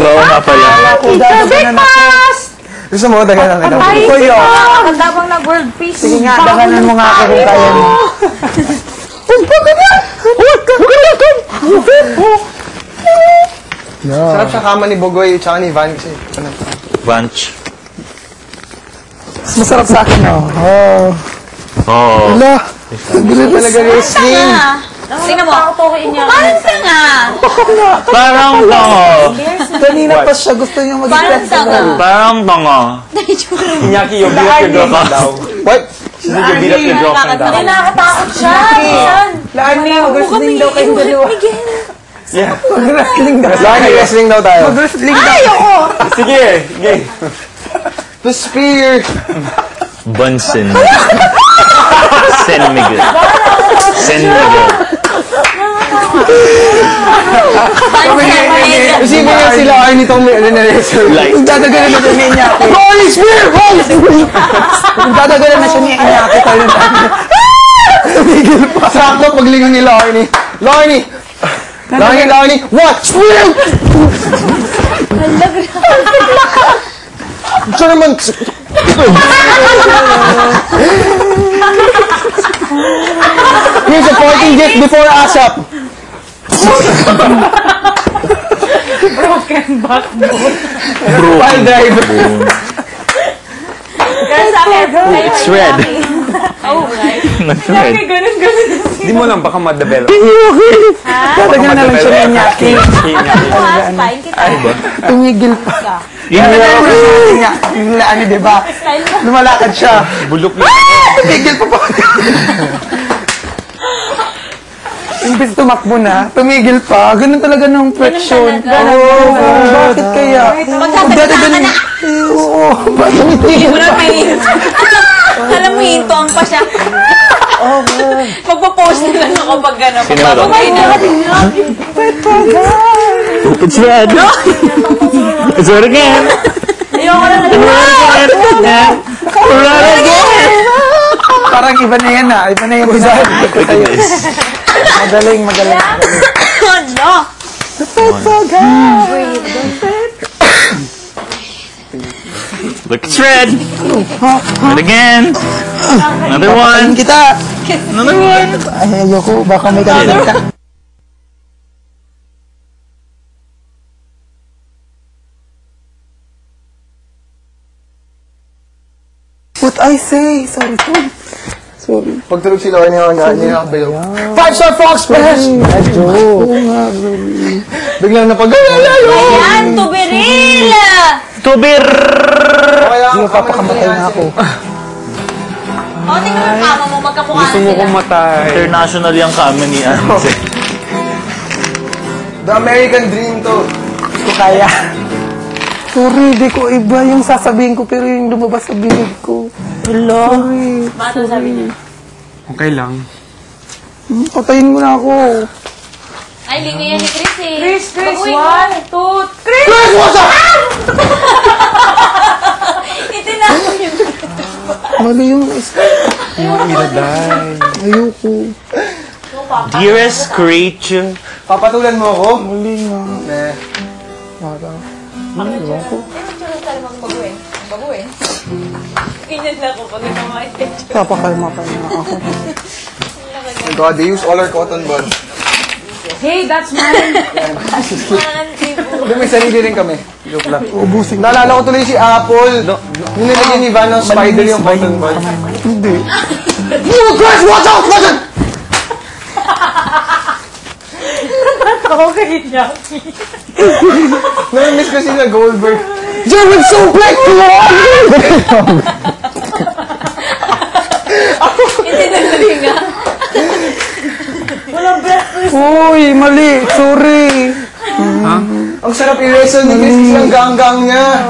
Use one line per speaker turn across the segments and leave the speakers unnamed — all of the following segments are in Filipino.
Oo nga pala.
Gusto mo, daganan kita.
Kuyo. Magandang nag-world peace.
Sige nga, daganan mo nga ako kung kaya mo. Sarap sa kama ni Bogoy tsaka ni Van kasi.
Bunch.
Masarap sa akin, oh.
Oo.
Wala. Gusto talaga wrestling.
Tingnan mo. Parang tanga.
Parang tango.
Kanina pa siya gusto niya mag-festival.
Parang tango.
Iñaki, yung bilat yung girlfriend daw.
What?
Yung bilat yung girlfriend daw.
Nakakatakot siya.
Laani, mag-wrestling daw kayong dalawa.
Yeah.
Mag-wrestling daw.
Laani, wrestling daw tayo.
Mag-wrestling daw.
Ayoko.
Sige, sige.
The spear.
Bunsen. San Miguel. San Miguel.
Isipin nga sila ay nitong may wrestler. Kung dadagalan na siya ni Iñaki. Holy Spear! Holy Spear! Kung dadagalan na siya ni Iñaki, tayo na tumigil pa. Sakto paglingon ni Larnie. Larnie! Larnie! What? Spear! Siya naman... Here's a parting gift before ASAP.
Broken backbone.
Pile driver.
It's red.
Oh, right.
It's red.
Ganun.
Hindi mo lang, baka ma-develop.
Dadagalan na lang siya ni Iñaki.
Fine kita.
Tumigil pa. Yung laan ni, diba? Lumalakad siya.
Bulok na.
Tumigil pa. Imbis tumakbo na, tumigil pa. Ganun talaga ng friction. Bakit kaya?
Magkakalimutan na.
Oo. Bakit?
Alam mo, hintuang pa siya. Magpo-post na lang ako pag gano'n.
Sinuro. It's red. It's red again.
Ayoko na
Red again.
Parang iba na yan, ha? Iba na yung usahan. Magaling.
Ano?
Look, it's red. Red again. Another one.
Kita!
Another one.
Ay, ayoko. Baka may kalitan ka. What I say? Sorry. Pagtulog si Lauren yung nakabilo. 5-star Fox Press! Biglang napag-alalo!
Ayan, Tubiril!
Tubir.
Hindi mo papakamatay na ako.
O, tingnan mo yung kama mo, magkamukha na
Gusto mo
sila.
kumatay.
International yung kami ni Anse.
The American Dream to. Hindi ko kaya. Sorry, di ko iba yung sasabihin ko pero yung lumabas sa bibig ko. Hello? Sorry.
Bato sabi niya.
Okay lang.
Patayin mo na ako.
Ay, linya yan ni Chris eh.
Chris,
Baguhin mo.
1, 2, 3!
Chris, what's up?
Itinapon yung
Mali yung isa.
Yung iraday.
Ayoko.
Dearest creature.
Papatulan mo ako?
Muli nga.
Parang.
Ay, magtulong tayo baguhin. Baguhin. Ganyan na ako pag nagmamahit.
Papakalma pa na ako.
Oh my God, they use all our cotton buds.
Hey, that's mine!
Hindi, may sarili rin kami. Joke lang.
Ubusin.
Naalala ko tuloy si Apple. Yung nilagyan ni Van ng spider yung cotton bud.
Hindi. Oh, Chris, watch out! Watch out!
Ako kay Jackie.
Nami-miss ko sila Goldberg.
German suplex!
Hindi nagdali nga.
Walang breakfast.
Uy, mali. Sorry.
Ang sarap i-wrestle ni Chris ng ganggang niya.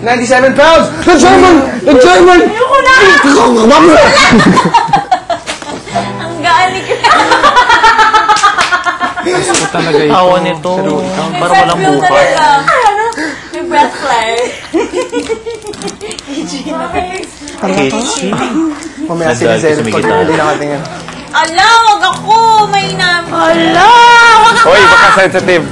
97 pounds!
The German! The German!
Ayoko na!
Ang gaan ni Chris.
Gusto talaga ito.
Awa nito. Parang walang buhay.
Ano? May breath flare.
Kitschy.
Mamaya si
Nagdahil
Lizelle
kasi may
pag
gitara.
hindi nakatingin.
Ala, wag ako. May namin.
Ala!
Hoy, baka sensitive.